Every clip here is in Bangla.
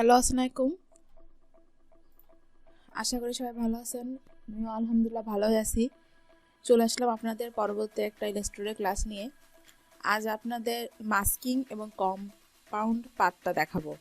হ্যালো, আসসালামু আলাইকুম। আশা করি সবাই ভালো আছেন। আমিও আলহামদুলিল্লাহ ভালোই আছি। চলে আসলাম আপনাদের পরবর্তী একটা ইলাস্ট্রেটর ক্লাস নিয়ে। আজ আপনাদের মাস্কিং এবং কম্পাউন্ড পার্টটা দেখাবো।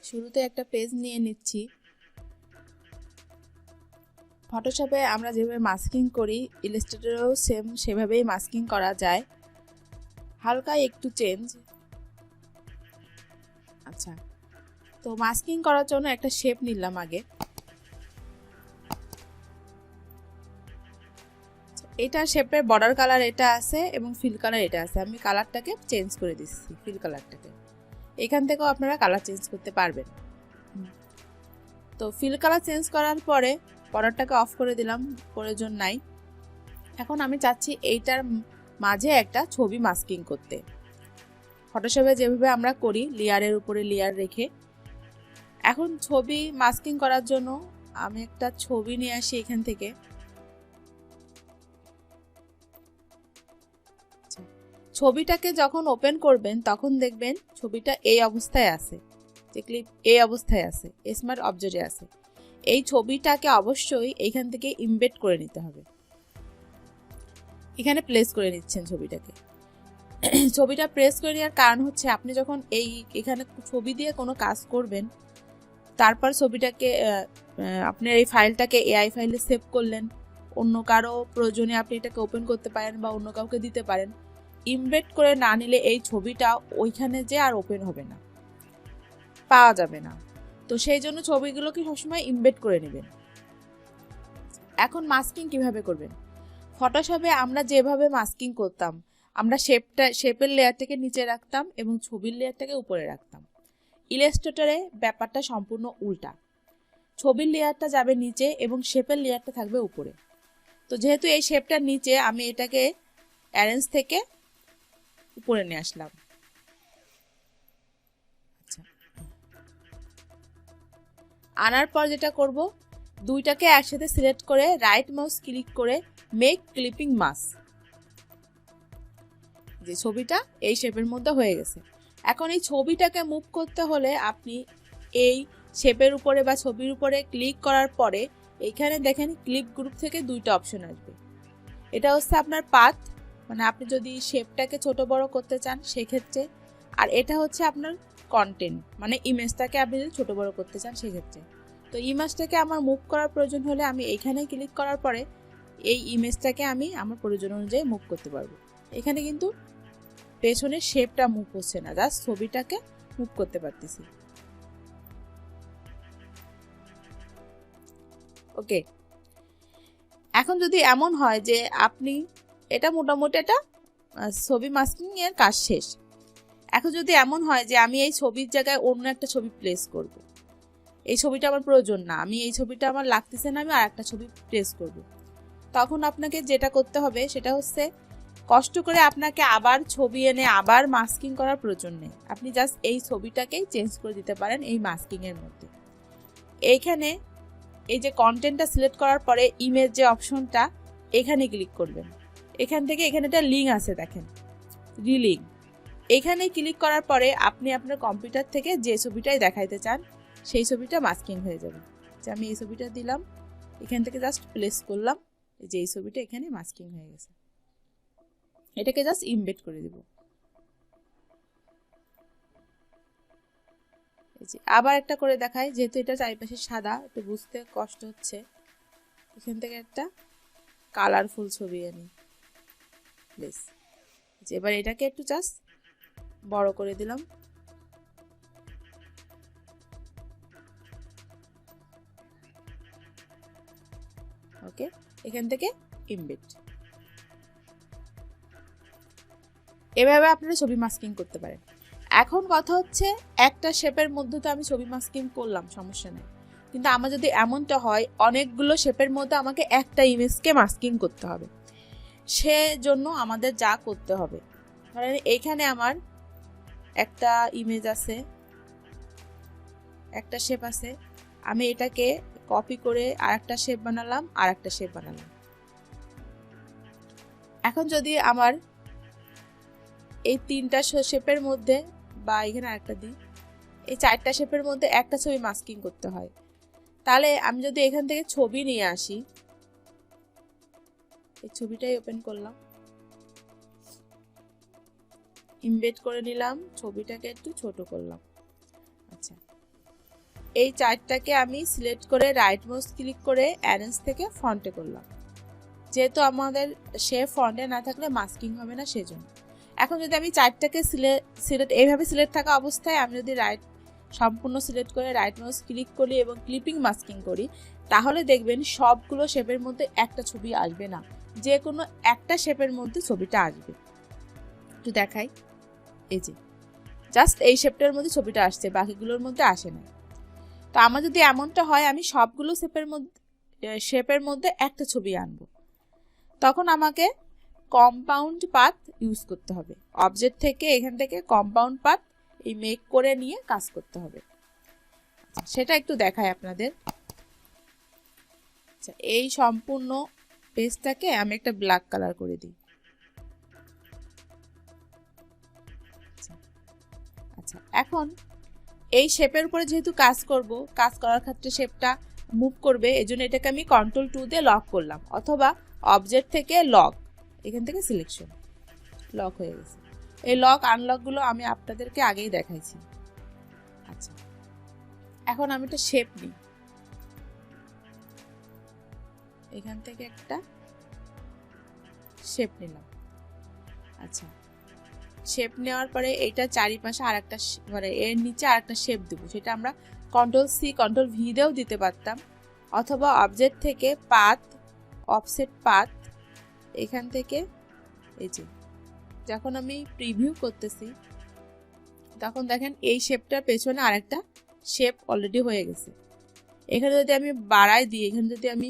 শুরুতে একটা পেজ নিয়ে নিচ্ছি। ফটোশপে আমরা যেভাবে মাস্কিং করি, ইলাস্ট্রেটরেও সেভাবেই মাস্কিং করা যায়, হালকা একটু চেঞ্জ। আচ্ছা, তো মাস্কিং করার জন্য একটা শেপ নিলাম আগে। এটা শেপের বর্ডার কালার এটা আছে এবং ফিল কালার এটা আছে। আমি কালারটাকে চেঞ্জ করে দিচ্ছি, ফিল কালারটাকে। এখান থেকেও আপনারা কালার চেঞ্জ করতে পারবেন। তো ফিল কালার চেঞ্জ করার পরে বর্ডারটাকে অফ করে দিলাম, প্রয়োজন নাই। এখন আমি চাচ্ছি এইটার মাঝে একটা ছবি মাস্কিং করতে। ফটোশপে যেভাবে আমরা করি, লেয়ারের উপরে লেয়ার রেখে। এখন ছবি মাস্কিং করার জন্য আমি একটা ছবি নিয়ে আসি এখান থেকে। ছবিটাকে যখন ওপেন করবেন তখন দেখবেন ছবিটা এই অবস্থায় আছে, যে ক্লিপ এই অবস্থায় আছে, স্মার্ট অবজেক্টে আছে। এই ছবিটাকে অবশ্যই এইখান থেকে ইমবেড করে নিতে হবে। এখানে প্লেস করে নিচ্ছেন ছবিটাকে। ছবিটা প্রেস করে নেওয়ার কারণ হচ্ছে আপনি যখন এখানে ছবি দিয়ে কোনো কাজ করবেন, তারপর ছবিটাকে আপনার এই ফাইলটাকে এআই ফাইলে সেভ করলেন, অন্য কারো প্রয়োজনে আপনি এটাকে ওপেন করতে পারেন বা অন্য কাউকে দিতে পারেন। ইমবেড করে না নিলে এই ছবিটা ওইখানে যে আর ওপেন হবে না, পাওয়া যাবে না। তো সেই জন্য ছবিগুলোকে সবসময় ইমবেড করে নেবেন। এখন মাস্কিং কিভাবে করবেন? ফটোশপে আমরা যেভাবে মাস্কিং করতাম, আমরা শেপের লেয়ারটাকে নিচে রাখতাম এবং ছবির লেয়ারটাকে উপরে রাখতাম। ইলাস্ট্রেটরে ব্যাপারটা সম্পূর্ণ উল্টা। ছবির লেয়ারটা যাবে নিচে এবং শেপের লেয়ারটা থাকবে উপরে। তো যেহেতু এই শেপটার নিচে, আমি এটাকে অ্যারেঞ্জ থেকে উপরে নিয়ে আসলাম। আচ্ছা, আনার পর যেটা করব, দুইটাকে একসাথে সিলেক্ট করে রাইট মাউস ক্লিক করে মেক ক্লিপিং মাস্ক। যে ছবিটা এই শেপের মধ্যে হয়ে গেছে। এখন এই ছবিটাকে মুভ করতে হলে আপনি এই শেপের উপরে বা ছবির উপরে ক্লিক করার পরে এইখানে দেখেন ক্লিপ গ্রুপ থেকে দুইটা অপশন আসবে। এটা হচ্ছে আপনার পাথ, মানে আপনি যদি শেপটাকে ছোট বড় করতে চান সেক্ষেত্রে। আর এটা হচ্ছে আপনার কন্টেন্ট, মানে ইমেজটাকে আপনি যদি ছোট বড় করতে চান সেক্ষেত্রে। তো ইমেজটাকে আমার মুভ করার প্রয়োজন হলে আমি এইখানে ক্লিক করার পরে এই ইমেজটাকে আমি আমার প্রয়োজন অনুযায়ী মুভ করতে পারবো। এখানে কিন্তু পেছনের শেপটা মুভ হচ্ছে না, জাস্ট ছবিটাকে মুভ করতে পারতেছি। ওকে, এখন যদি এমন হয় যে আপনি এটা মোটামুটি একটা ছবি মাস্কিং এর কাজ শেষ। এখন যদি এমন হয় যে আমি এই ছবির জায়গায় অন্য একটা ছবি প্লেস করব, এই ছবিটা আমার প্রয়োজন না, আমি এই ছবিটা আমার লাগতেছে না, আমি আর একটা ছবি প্লেস করব, তখন আপনাকে যেটা করতে হবে সেটা হচ্ছে কষ্ট করে আপনাকে আবার ছবি এনে আবার মাস্কিং করার প্রয়োজন নেই। আপনি জাস্ট এই ছবিটাকেই চেঞ্জ করে দিতে পারেন এই মাস্কিং এর মধ্যে। এইখানে এই যে কন্টেন্টটা সিলেক্ট করার পরে ইমেজ যে অপশনটা, এখানে ক্লিক করবেন। এখান থেকে এখানে একটা লিঙ্ক আছে, দেখেন রিলিঙ্ক। এখানে ক্লিক করার পরে আপনি আপনার কম্পিউটার থেকে যে ছবিটাই দেখাইতে চান সেই ছবিটা মাস্কিং হয়ে যাবে। যে আমি এই ছবিটা দিলাম, এখান থেকে জাস্ট প্লেস করলাম, যে এই ছবিটা এখানে মাস্কিং হয়ে গেছে। এটাকে জাস্ট ইমবেড করে দিব। আবার একটা করে দেখাই, যেহেতু এটা চারিপাশে সাদা, একটু বুঝতে কষ্ট হচ্ছে। এখান থেকে একটা কালারফুল ছবি আনি প্লিজ। এবার এটাকে একটু জাস্ট বড় করে দিলাম। ওকে, এখান থেকে ইমবেড। এভাবে আপনারা ছবি মাস্কিং করতে পারেন। এখন কথা হচ্ছে, একটা শেপের মধ্যে তো আমি ছবি মাস্কিং করলাম, সমস্যা নেই। কিন্তু আমার যদি এমনটা হয় অনেকগুলো শেপের মধ্যে আমাকে একটা ইমেজকে মাস্কিং করতে হবে, সেজন্য আমাদের যা করতে হবে, ধরেন এইখানে আমার একটা ইমেজ আছে, একটা শেপ আছে, আমি এটাকে কপি করে আরেকটা শেপ বানালাম, আরেকটা শেপ বানালাম। এখন যদি আমার এই তিনটা শেপের মধ্যে, বা এখানে আরেকটা দিই, এই 4টা শেপের মধ্যে একটা ছবি মাস্কিং করতে হয়। তাহলে আমি যদি এখান থেকে ছবি নিয়ে আসি, এই ছবিটাই ওপেন করলাম, ইমবেড করে নিলাম, ছবিটাকে একটু ছোট করলাম। আচ্ছা, এই 4টাকে আমি সিলেক্ট করে রাইট মাউস ক্লিক করে অ্যারেঞ্জ থেকে ফন্টে করলাম। যেহেতু আমাদের শেপ ফন্টে না থাকলে মাস্কিং হবে না, সেজন্য। এখন যদি আমি 4টাকে সিলেক্ট এইভাবে সিলেক্ট থাকা অবস্থায় আমি যদি সম্পূর্ণ সিলেক্ট করে রাইট মাউস ক্লিক করি এবং ক্লিপিং মাস্কিং করি, তাহলে দেখবেন সবগুলো শেপের মধ্যে একটা ছবি আসবে না, যে কোনো একটা শেপের মধ্যে ছবিটা আসবে। একটু দেখাই, এই যে জাস্ট এই শেপটার মধ্যে ছবিটা আসছে, বাকিগুলোর মধ্যে আসে না। তো আমার যদি এমনটা হয় আমি সবগুলো শেপের মধ্যে একটা ছবি আনবো, তখন আমাকে কম্পাউন্ড পাথ ইউজ করতে হবে। অবজেক্ট থেকে এখান থেকে কম্পাউন্ড পাথ এই মেক করে নিয়ে কাজ করতে হবে। সেটা একটু দেখাই আপনাদের। আচ্ছা, এই সম্পূর্ণ পেজটাকে আমি একটা ব্ল্যাক কালার করে দিই। আচ্ছা, এখন এই শেপের উপরে যেহেতু কাজ করব, কাজ করার ক্ষেত্রে শেপটা মুভ করবে, এজন্য এটাকে আমি কন্ট্রোল 2 দিয়ে লক করলাম, অথবা অবজেক্ট থেকে লক, এখান থেকে সিলেকশন, লক হয়ে গেছে। এই লক আনলকগুলো আমি আপনাদেরকে আগেই দেখাইছি। আচ্ছা, এখন আমি একটা শেপ নিই, এখান থেকে একটা শেপ নিলাম। আচ্ছা, শেপ নেওয়ার পরে এইটা চারিপাশে আরেকটা মানে এর নিচে আরেকটা শেপ দেব, সেটা আমরা কন্ট্রোল সি কন্ট্রোল ভি দিয়েও দিতে পারতাম, অথবা অবজেক্ট থেকে পাথ, অফসেট পাথ, এখান থেকে এই যে যখন আমি প্রিভিউ করতেছি তখন দেখেন এই শেপটার পেছনে আরেকটা শেপ অলরেডি হয়ে গেছে। এখানে যদি আমি বাড়াই দিই, এখানে যদি আমি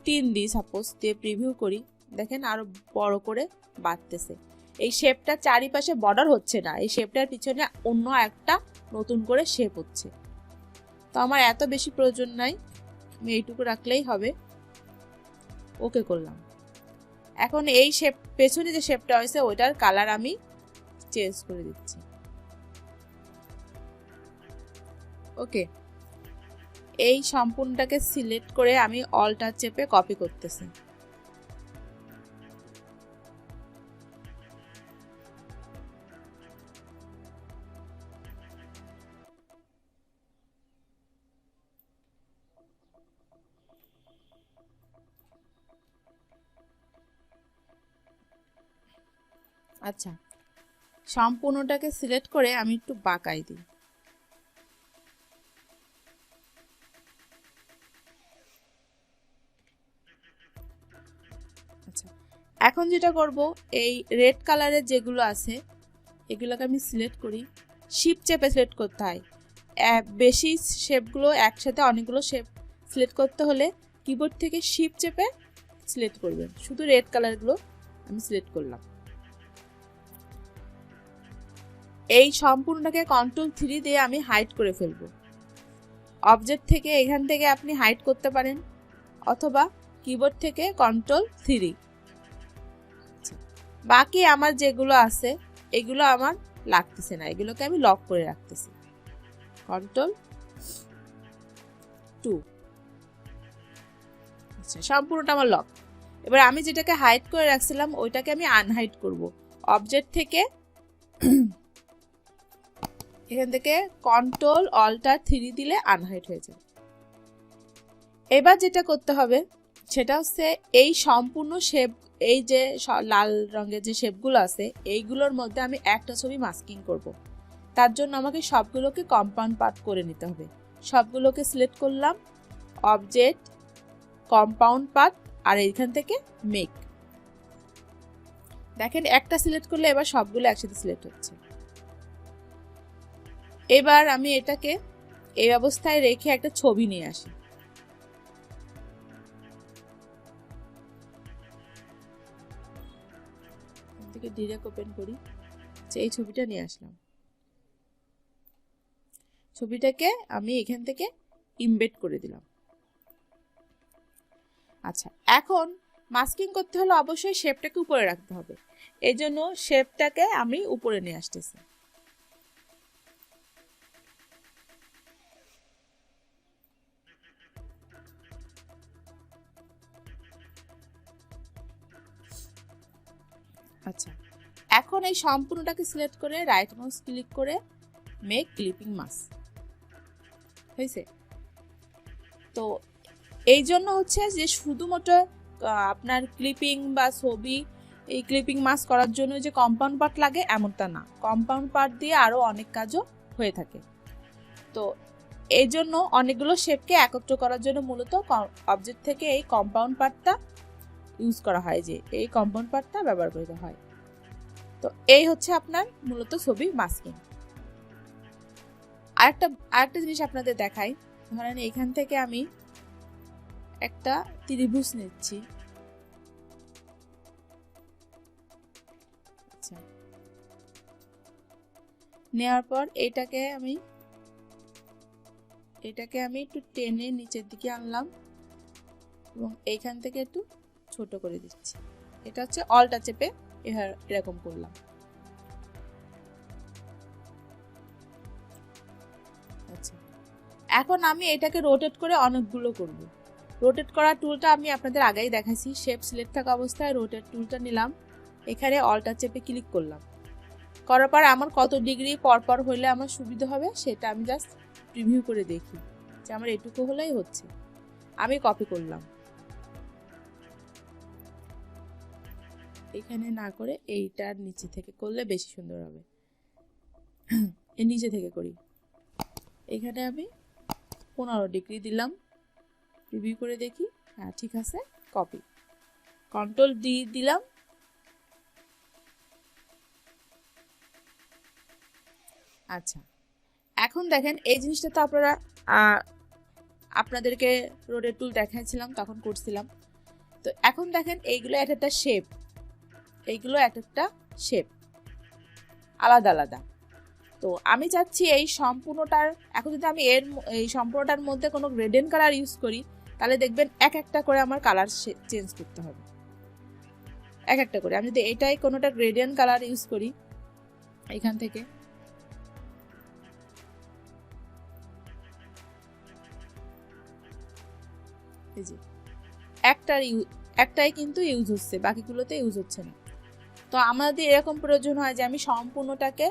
3 দিই সাপোজ, দিয়ে প্রিভিউ করি, দেখেন আরো বড় করে বাড়তেছে। এই শেপটা চারিপাশে বর্ডার হচ্ছে না, এই শেপটার পিছনে অন্য একটা নতুন করে শেপ হচ্ছে। তো আমার এত বেশি প্রয়োজন নাই, আমি এইটুকু রাখলেই হবে। ওকে করলাম। এখন এই শেপ পেছনে যে শেপটা হয়েছে ওইটার কালার আমি চেঞ্জ করে দিচ্ছি। ওকে, এই সম্পূর্ণটাকে সিলেক্ট করে আমি অল্টার চেপে কপি করতেছি। আচ্ছা, সম্পূর্ণটাকে সিলেক্ট করে আমি একটু বাঁকাই দিই। আচ্ছা, এখন যেটা করব, এই রেড কালারের যেগুলো আছে এগুলোকে আমি সিলেক্ট করি, শিপ চেপে সিলেক্ট করতে হয়। বেশি শেপগুলো একসাথে অনেকগুলো শেপ সিলেক্ট করতে হলে কিবোর্ড থেকে শিপ চেপে সিলেক্ট করবেন। শুধু রেড কালারগুলো আমি সিলেক্ট করলাম। এই সম্পূর্ণটাকে কন্ট্রোল 3 দিয়ে আমি হাইড করে ফেলবো। অবজেক্ট থেকে এখান থেকে আপনি হাইড করতে পারেন, অথবা কিবোর্ড থেকে কন্ট্রোল 3। বাকি আমার যেগুলো আছে এগুলো আমার লাগতেছে না, এগুলোকে আমি লক করে রাখতেছি, কন্ট্রোল 2। আচ্ছা, সম্পূর্ণটা আমার লক। এবার আমি যেটাকে হাইড করে রাখছিলাম ওইটাকে আমি আনহাইড করব। অবজেক্ট থেকে এখান থেকে কন্ট্রোল অল্টার 3 দিলে আনহাইড হয়ে যাবে। এবার যেটা করতে হবে সেটা হচ্ছে এই সম্পূর্ণ শেপ, এই যে লাল রঙের যে শেপগুলো আছে এইগুলোর মধ্যে আমি একটা ছবি মাস্কিং করব। তার জন্য আমাকে সবগুলোকে কম্পাউন্ড পার্ট করে নিতে হবে। সবগুলোকে সিলেক্ট করলাম, অবজেক্ট, কম্পাউন্ড পার্ট, আর এইখান থেকে মেক। দেখেন একটা সিলেক্ট করলে এবার সবগুলো একসাথে সিলেক্ট হচ্ছে। এবার আমি এটাকে এই অবস্থায় রেখে একটা ছবি নিয়ে আসি। ডিরেক্ট ওপেন করি, এই ছবিটা নিয়ে আসলাম। ছবিটাকে আমি এখান থেকে ইমবেড করে দিলাম। আচ্ছা, এখন মাস্কিং করতে হলে অবশ্যই শেপটাকে উপরে রাখতে হবে, এই জন্য শেপটাকে আমি উপরে নিয়ে আসতেছি। আচ্ছা, এখন এই সম্পূর্ণটাকে সিলেক্ট করে রাইট মাউস ক্লিক করে মেক ক্লিপিং মাস্ক হয়েছে। তো এই জন্য হচ্ছে যে শুধুমাত্র আপনার ক্লিপিং বা ছবি এই ক্লিপিং মাস্ক করার জন্য যে কম্পাউন্ড পার্ট লাগে এমনটা না, কম্পাউন্ড পার্ট দিয়ে আরও অনেক কাজও হয়ে থাকে। তো এই জন্য অনেকগুলো শেপকে একত্র করার জন্য মূলত অবজেক্ট থেকে এই কম্পাউন্ড পার্টটা ইউজ করা হয়, যে এই কম্পাউন্ড পার্টটা ব্যবহার করতে হয়। তো এই হচ্ছে আপনার মূলত ছবি মাস্কিং। আরেকটা জিনিস আপনাদের দেখাই। ধরেন এখান থেকে আমি একটা ত্রিভুজ নিচ্ছি, আচ্ছা, নেওয়ার পর এটাকে আমি একটু টেনে নিচের দিকে আনলাম এবং এইখান থেকে একটু ছোট করে দিচ্ছি। এটা হচ্ছে অলটা চেপে এরকম করলাম। আচ্ছা, এখন আমি এটাকে রোটেট করে অনেকগুলো করব। রোটেট করার টুলটা আমি আপনাদের আগেই দেখাইছি। শেপ সিলেক্ট থাকা অবস্থায় রোটেট টুলটা নিলাম, এখানে অলটা চেপে ক্লিক করলাম। করার পর আমার কত ডিগ্রি পরপর হলে আমার সুবিধা হবে সেটা আমি জাস্ট প্রিভিউ করে দেখি যে আমার এটুকু হলেই হচ্ছে। আমি কপি করলাম, এখানে না করে এইটার নিচে থেকে করলে বেশি সুন্দর হবে। এর নিচে থেকে করি, এখানে আমি 15 ডিগ্রি দিলাম, প্রিভিউ করে দেখি, হ্যাঁ ঠিক আছে, কপি, কন্ট্রোল ডি দিলাম। আচ্ছা, এখন দেখেন এই জিনিসটা তো আপনাদেরকে রোডের টুল দেখাচ্ছিলাম, তখন করছিলাম। তো এখন দেখেন এইগুলো একটা শেপ, এইগুলো একটা শেপ আলাদা আলাদা। তো আমি চাচ্ছি এই সম্পূর্ণটার, এখন যদি আমি এই সম্পূর্ণটার মধ্যে কোনো গ্রেডিয়েন্ট কালার ইউজ করি তাহলে দেখবেন এক একটা করে আমার কালার চেঞ্জ করতে হবে, এক একটা করে। আমি যদি এটাই কোনোটা গ্রেডিয়েন্ট কালার ইউজ করি এখান থেকে, এই যে একটাই কিন্তু ইউজ হচ্ছে, বাকিগুলোতে ইউজ হচ্ছে না। তো আমাদের এরকম প্রয়োজন হয় যে আমি সম্পূর্ণটাকে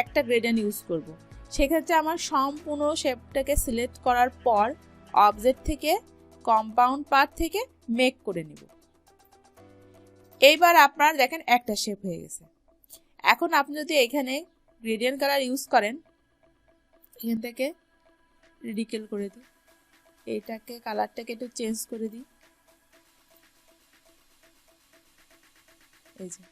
একটা গ্রেডিয়েন্ট ইউজ করব। সেক্ষেত্রে আমার সম্পূর্ণ শেপটাকে সিলেক্ট করার পর অবজেক্ট থেকে কম্পাউন্ড পার্ট থেকে মেক করে নিব। এইবার আপনার দেখেন একটা শেপ হয়ে গেছে। এখন আপনি যদি এখানে গ্রেডিয়েন্ট কালার ইউজ করেন, এখান থেকে রিডিকেল করে দিই, এইটাকে কালারটাকে একটু চেঞ্জ করে দিই, এই যে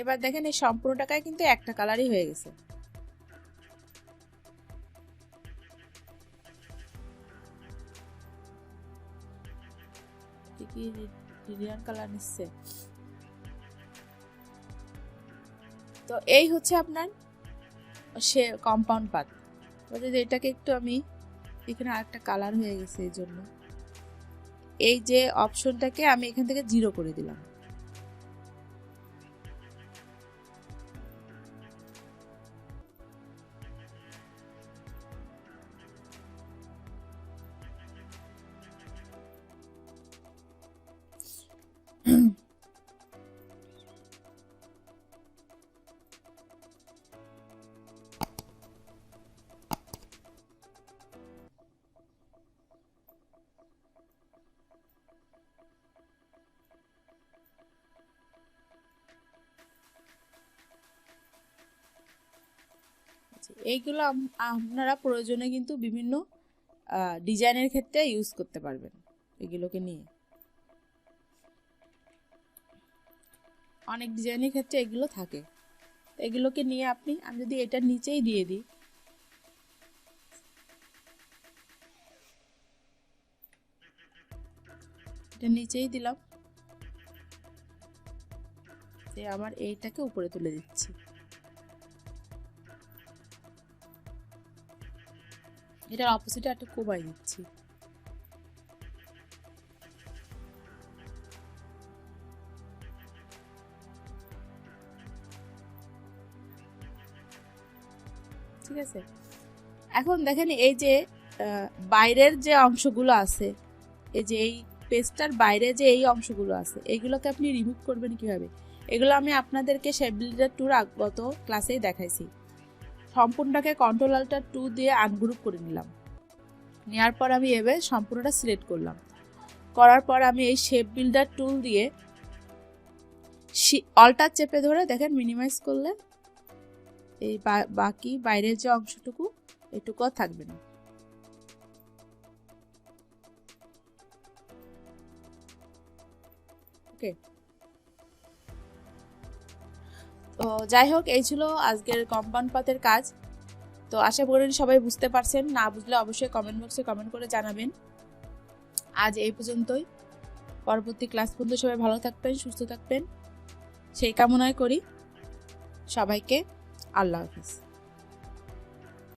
এবার দেখেন এই সম্পূর্ণ টাকায় কিন্তু একটা কালারই হয়ে গেছে। কি রিডিয়ান কালার নিচ্ছে। তো এই হচ্ছে আপনার সে কম্পাউন্ড পার্ট। যদি এটাকে একটু আমি এখানে আরেকটা কালার হয়ে গেছে, এই জন্য এই যে অপশনটাকে আমি এখান থেকে 0 করে দিলাম। এইগুলো আপনারা প্রয়োজনে কিন্তু বিভিন্ন ডিজাইনের ক্ষেত্রে ইউজ করতে পারবেন। এগুলোকে নিয়ে অনেক ডিজাইনের ক্ষেত্রে এগুলো থাকে, এগুলোকে নিয়ে আমি যদি এটার নিচেই দিয়ে দিই, এটা নিচেই দিলাম, যে আমার এইটাকে উপরে তুলে দিচ্ছি। এটার অপোজিটে একটা কমাই দিচ্ছি। ঠিক আছে। এখন দেখেন এই যে বাইরের যে অংশগুলো আছে, এই যে এই পেজটার বাইরে যে এই অংশগুলো আছে, এইগুলোকে আপনি রিমুভ করবেন কিভাবে, এগুলো আমি আপনাদেরকে শেপ বিল্ডার টুর গত ক্লাসেই দেখাইছি। সম্পূর্ণটাকে কন্ট্রোল অল্টার 2 দিয়ে আনগ্রুপ করে নিলাম। নেওয়ার পর আমি এভাবে সম্পূর্ণটা সিলেক্ট করলাম। করার পর আমি এই শেপ বিল্ডার টুল দিয়ে অল্টার চেপে ধরে দেখেন মিনিমাইজ করলে এই বাকি বাইরের যে অংশটুকু এটুকু থাকবে না। ওকে, তো যাই হোক, এই ছিল আজকের কম্পাউন্ড পাতের কাজ। তো আশা করি সবাই বুঝতে পারছেন, না বুঝলে অবশ্যই কমেন্ট বক্সে কমেন্ট করে জানাবেন। আজ এই পর্যন্তই, পরবর্তী ক্লাস পর্যন্ত সবাই ভালো থাকবেন, সুস্থ থাকবেন সেই কামনাই করি। সবাইকে আল্লাহ হাফেজ।